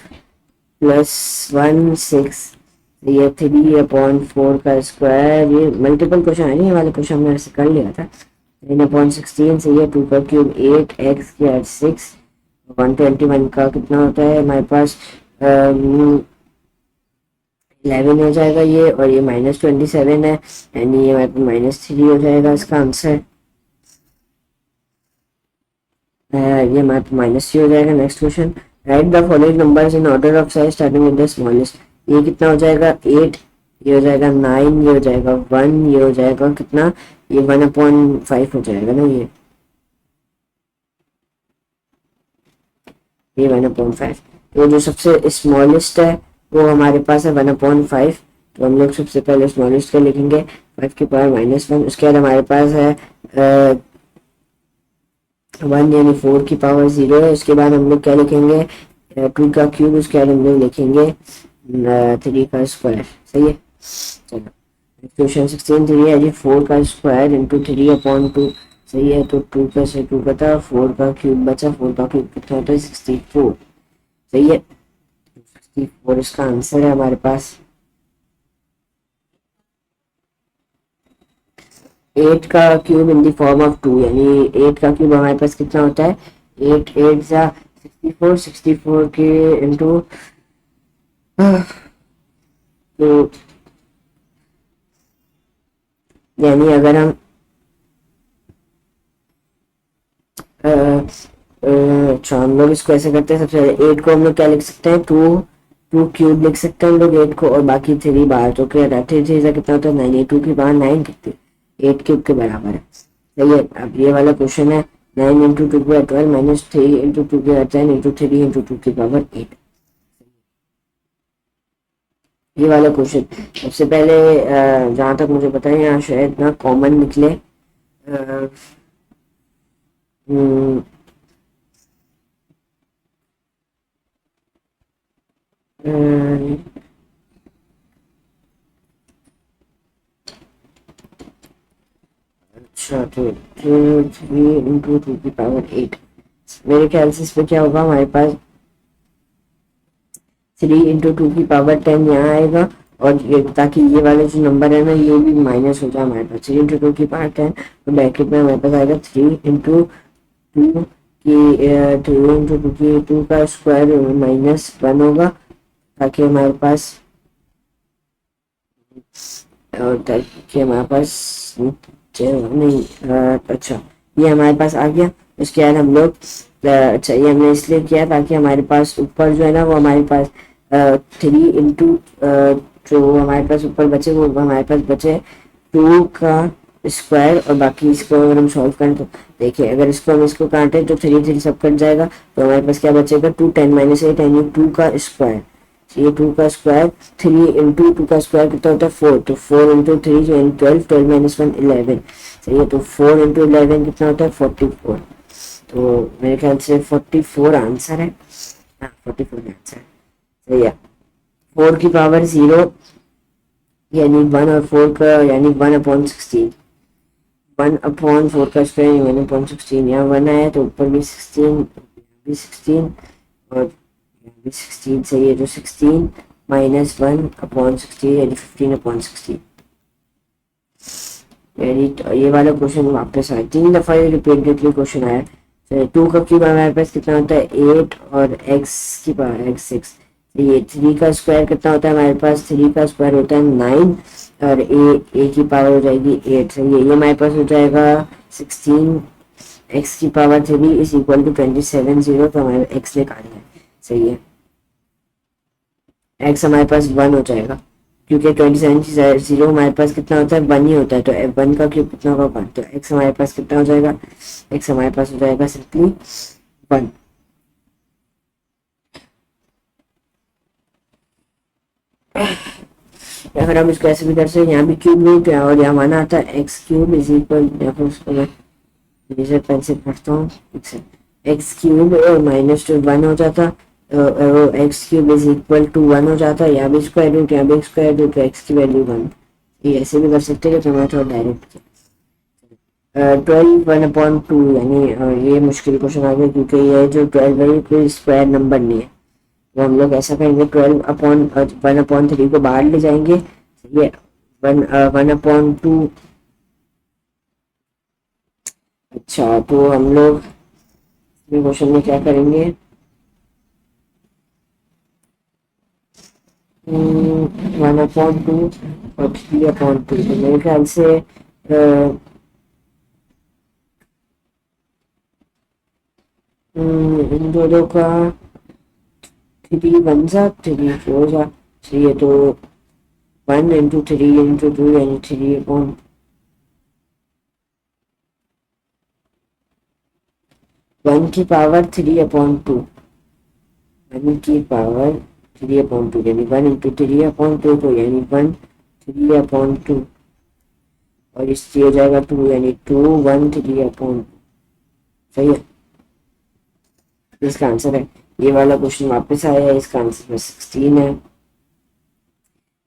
+ 1 6, ये 3/4 का स्क्वायर, ये मल्टीपल क्वेश्चन है, ये वाले क्वेश्चन हमने ऐसे कर लिया था। 3/16 से ये 2 का क्यूब 8 x की 6, 121 का कितना होता है हमारे पास 11 हो जाएगा ये, और ये -27 है, यानी ये हमारे पास -3 हो जाएगा इसका आंसर। ये हमारे पास -3 हो जाएगा। Next question, right the following numbers in order of size starting with the smallest. ये कितना हो जाएगा 8, ये हो जाएगा 9, ये हो जाएगा 1, ये हो जाएगा कितना, ये 1/5 हो जाएगा ना, ये 1/5। तो जो सबसे स्मॉलेस्ट है वो हमारे पास है 1/5, तो हम लोग सबसे पहले स्मॉलेस्ट का लिखेंगे 5 की पावर -1। उसके बाद हमारे पास है 1 यानी 4 की पावर 0 है। उसके बाद हम लोग क्या लिखेंगे 2 का क्यूब, उसके बाद हम लोग लिखेंगे 3 का स्क्वायर। सही है, चलो क्वेश्चन 16 3 है जी, 4 का स्क्वायर इंटू 3/2। सही है, तो 2 का से 2 बचा, 4 का क्यूब बचा, 4 का क्यूब कितना होता है 64। सही है, 64 इसका आंसर है हमारे पास। 8 का cube in the form of 2, यानी 8 का क्यूब हमारे पास कितना होता है 8 8 जा 64, 64 के इंटू तो यानी अगर हम अच्छा हम लोग इसको ऐसे करते हैं, सबसे पहले 8 को हम लोग क्या लिख सकते हैं 2 क्यूब लिख सकते हैं हम लोग 8 को, और बाकी 3 बाहर, तो क्या 3 कितना होता है 9, 2 की बाहर 9 कितनी 8 क्यूब के बराबर है। सही है, अब ये वाला क्वेश्चन है 9 × 2 की पावर 12 -3 × 2 की पावर 10 × 3 × 2 की पावर 8। ये वाला क्वेश्चन सबसे पहले जहाँ तक मुझे पता है यहाँ शायद ना कॉमन निकले, अच्छा तो 3 × 2 की पावर 8, मेरे ख्याल से इस पे क्या होगा हमारे पास 3 × 2 की पावर 10 यहाँ आएगा, और ये ताकि ये वाले जो नंबर है ना ये भी माइनस हो जाए हमारे पास 3 × 2 की पावर 10, तो ब्रैकेट में हमारे पास आएगा 3 × 2 की 3 × 2 की 2 का स्क्वायर -1 होगा, ताकि हमारे पास नहीं अच्छा ये हमारे पास आ गया। उसके बाद हम लोग अच्छा ये हमने इसलिए किया ताकि हमारे पास ऊपर जो है ना वो हमारे पास 3 इंटू जो हमारे पास ऊपर बचे वो हमारे पास बचे 2 का स्क्वायर, और बाकी इसको अगर हम सॉल्व करें तो देखिए अगर इसको हम इसको काटें तो 3 3 सब कट जाएगा, तो हमारे पास क्या बचेगा 2 10 - 8 यानी 2 का स्क्वायर। ये 2 का स्क्वायर 3 इंटू 2 का स्क्वायर कितना होता है 4, तो 4 इंटू 3 जो 12 12 - 1 11। सही है, तो 4 इंटू 11 कितना होता है 44, तो मेरे ख्याल से 44 आंसर है। हाँ 44 आंसर है। सही है, 4 की पावर 0 यानी 1 और 4 का यानी 1/16, 1/4 का स्क्वायर 1/16, यहाँ 1 आया तो ऊपर भी 16 और भी 16 सही है, जो 16 माइनस 1/16 यानी 15/16। यानी ये वाला क्वेश्चन वापस आया, 3 दफा ये रिपीटेडली क्वेश्चन आया। तो 2 का क्यूब हमारे पास कितना होता है 8 और x की पावर x 6। तो ये 3 का स्क्वायर कितना होता है हमारे पास, 3 का स्क्वायर होता है 9 और a की पावर हो जाएगी 8। सही है, ये हमारे पास हो जाएगा 16 x की पावर 3 इज इक्वल टू 27 0। तो हमारे x निकालना है। सही है, x हमारे पास 1 हो जाएगा क्योंकि 27 0 हमारे पास कितना होता है 1 ही होता है। तो 1 का क्यूब कितना होगा 1। तो x हमारे पास कितना हो जाएगा, x हमारे पास हो जाएगा सिंपली 1। या फिर हम इसको ऐसे भी कर सकते हैं, यहाँ भी क्यूब नहीं किया और यहाँ माना आता है एक्स क्यूब इज इक्वल, या फिर उसको मैं लेजर पेन से करता हूँ, एक्स क्यूब माइनस टू 1 हो जाता, x cube is equal to 1 हो जाता। यहाँ भी स्क्वायर रूट, यहाँ भी स्क्वायर रूट, तो एक्स की वैल्यू 1। ये ऐसे भी कर सकते हैं, तो मैं थोड़ा डायरेक्ट 12 1/2 यानी ये मुश्किल क्वेश्चन आ गया क्योंकि ये जो 12 है कोई स्क्वायर नंबर नहीं है। तो हम लोग ऐसा करेंगे 12/1/3 को बाहर ले जाएंगे। ये 1/2। अच्छा, तो हम लोग क्वेश्चन में क्या करेंगे, 1/2 और 3/2। तो मेरे ख्याल से इन दोनों का 3 1 जा 3 4 जा चाहिए, तो 1 × 3 × 2 यानी 3/, 1 की पावर 3/2, 1 की पावर 3/2 यानी 1 × 3/2, तो यानी 1 3/2 और इससे हो जाएगा 2 यानी 2 1 3/2। सही है, इसका आंसर है। ये वाला क्वेश्चन वापस आया है, इसका आंसर 16 है।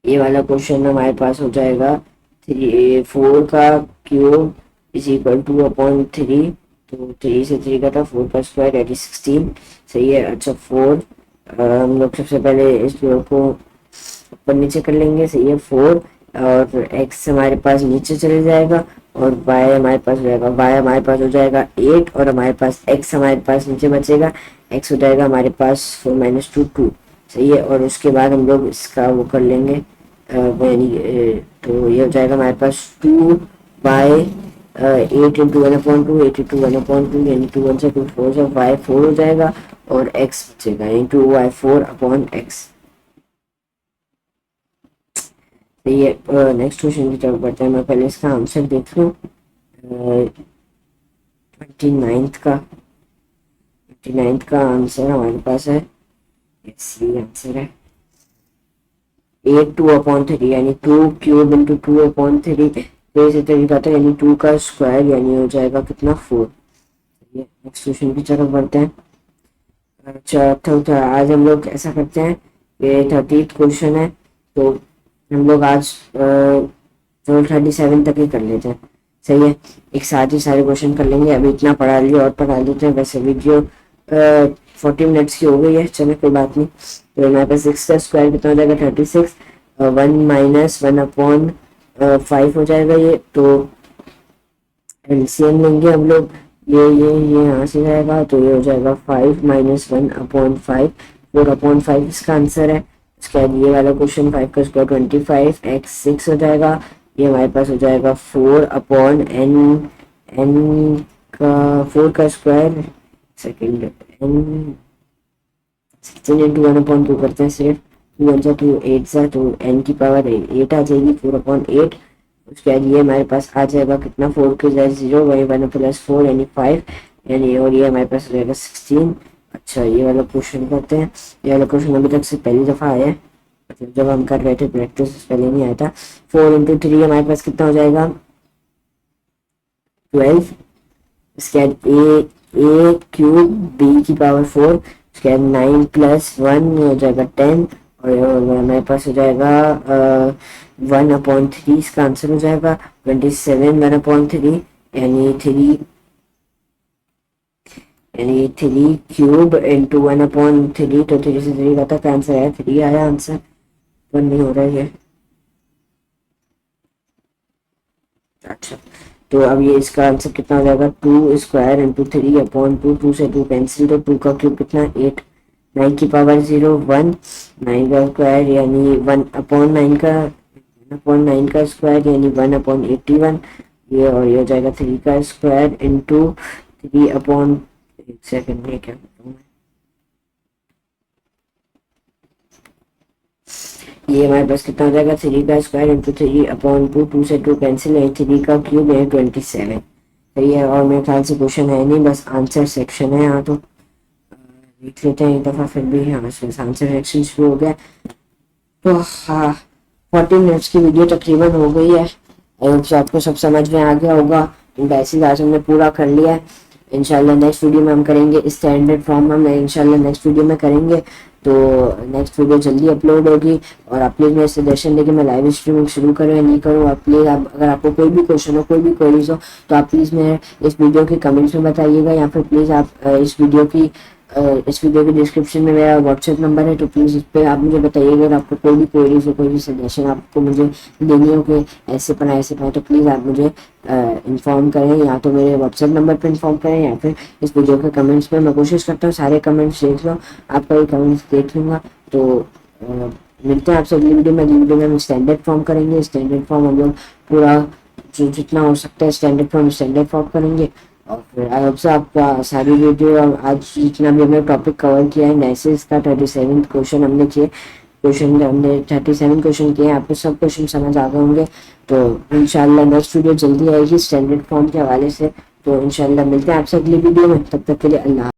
ये वाला क्वेश्चन हमारे पास हो जाएगा 4 का क्यूब इज इक्वल टू 3। तो 3 से 3 का था 4 का स्क्वायर दैट इज 16। सही है। अच्छा 4 हम लोग सबसे पहले इस को ऊपर नीचे कर लेंगे। सही है, 4 और x हमारे पास नीचे चले जाएगा और y हमारे पास हो जाएगा, y हमारे पास हो जाएगा 8 और हमारे पास x हमारे पास नीचे बचेगा, x हो जाएगा हमारे पास 4 - 2 2। सही है, और उसके बाद हम लोग इसका वो कर लेंगे यानी तो ये हो जाएगा हमारे पास 2y 8 × 1/2 8 × 1/2 यानी 2 1 से 2 4 से y 4 हो जाएगा और x बचेगा यानी 2y4/x। ये नेक्स्ट क्वेश्चन की तरफ बढ़ते हैं। मैं पहले इसका आंसर देख लूँ। 29th का आंसर हमारे पास है, ये आंसर है 8 2/3 यानी 2 क्यूब × 2/3 इसे तरीका था यानी 2 का स्क्वायर यानी हो जाएगा कितना 4। नेक्स्ट क्वेश्चन की तरफ बढ़ते हैं। अच्छा तो आज हम लोग ऐसा करते हैं, ये 30th क्वेश्चन है तो हम लोग आज 37 तक ही कर लेते हैं। सही है, एक साथ ही सारे क्वेश्चन कर लेंगे। अभी इतना पढ़ा लिया और पढ़ा लेते हैं। वैसे वीडियो 40 मिनट्स की हो गई है, चलो कोई बात नहीं। तो हमारे पास 6 का स्क्वायर कितना हो जाएगा 36, 1 - 1/5 हो जाएगा ये। तो एलसीएम लेंगे हम लोग, ये यहाँ से जाएगा तो ये हो जाएगा 5 - 1/5 4/5 इसका आंसर है। उसके बाद ये वाला क्वेश्चन 5 का स्क्वायर 25 x 6 हो जाएगा। ये हमारे पास हो जाएगा 4/n का 4 का स्क्वायर सेकेंड n 16 × 1/2 करते हैं सिर्फ 2 1 2 8 सा तो n की पावर 8 आ जाएगी 4/8। उसके बाद ये हमारे पास आ जाएगा कितना 4 के जगह 0 वही 1 + 4 यानी 5 यानी, और ये हमारे पास हो जाएगा 16। अच्छा ये वाला क्वेश्चन करते हैं। ये वाला क्वेश्चन अभी तक से पहली दफ़ा आया है, मतलब जब हम कर रहे थे प्रैक्टिस पहले नहीं आया था। 4 × 3 हमारे पास कितना हो जाएगा 12। उसके बाद ए क्यूब बी की पावर 4, उसके बाद 9 + 1 हो जाएगा 10 और हमारे पास हो जाएगा 1/3 इसका आंसर हो जाएगा 27 1/3 यानी 3 क्यूब इंटू 1/3, तो 3 से 3 का तक आंसर है 3 आया आंसर, पर नहीं हो रहा है। अच्छा, तो अब ये इसका आंसर कितना हो जाएगा, 2² इंटू 3/2, 2 से 2 कैंसिल, तो 2 का क्यूब कितना 8, 9 की पावर 0 1, 9 का स्क्वायर यानी 1/9 का 1/9 का स्क्वायर यानी 1/81, ये और ये हो जाएगा 3 का स्क्वायर इंटू 3 एक सेकंड में क्या बताऊँ मैं, ये हमारे पास कितना हो जाएगा 3 का स्क्वायर इंटू 3/2, 2 से 2 कैंसिल है, 3 का क्यूब है 27, सही है। और मेरे ख्याल से क्वेश्चन है नहीं, बस आंसर सेक्शन है यहाँ, तो देख लेते हैं एक दफ़ा फिर भी। हाँ, आंसर सेक्शन शुरू हो गया। तो हाँ, 40 मिनट्स की वीडियो तकरीबन हो गई है। आई होप आपको सब समझ में आ गया होगा। बेसिक आज हमने पूरा कर लिया है। इंशाल्लाह नेक्स्ट वीडियो में हम करेंगे स्टैंडर्ड फॉर्म, हम इंशाल्लाह नेक्स्ट वीडियो में करेंगे। तो नेक्स्ट वीडियो जल्दी अपलोड होगी। और आप प्लीज़ मेरे सजेशन देके मैं लाइव स्ट्रीमिंग शुरू करूँ या नहीं करूँ, आप प्लीज़, आप अगर आपको कोई भी क्वेश्चन हो, कोई भी क्वेरीज हो, तो आप प्लीज़ मेरे इस वीडियो के कमेंट्स में बताइएगा, या फिर प्लीज़ आप इस वीडियो के डिस्क्रिप्शन में मेरा व्हाट्सएप नंबर है, तो प्लीज़ इस पर आप मुझे बताइएगा। अगर आपको कोई भी क्वेरीज हो, कोई भी सजेशन आपको मुझे देनी हो कि ऐसे पढ़ाएं ऐसे पढ़ाएं, तो प्लीज़ आप मुझे इन्फॉर्म करें, या तो मेरे व्हाट्सएप नंबर पर इन्फॉर्म करें या फिर इस वीडियो के कमेंट्स में। मैं कोशिश करता हूँ सारे कमेंट्स देख लो, आपका भी कमेंट्स देख लूँगा। तो मिलते हैं आपसे अगली वीडियो में। अगली वीडियो में हम स्टैंडर्ड फॉर्म करेंगे। स्टैंडर्ड फॉर्म हम लोग पूरा जो जितना हो सकता है स्टैंडर्ड फॉर्म करेंगे। और फिर आई होप से आपका सारी वीडियो आज जितना भी हमने टॉपिक कवर किया है, नाइसिस का 37 क्वेश्चन हमने 37 क्वेश्चन किए हैं, आपको सब क्वेश्चन समझ आ गए होंगे। तो इंशाल्लाह नेक्स्ट वीडियो जल्दी आएगी स्टैंडर्ड फॉर्म के हवाले से। तो इंशाल्लाह मिलते हैं आपसे अगली वीडियो में, तब तक के लिए अल्लाह।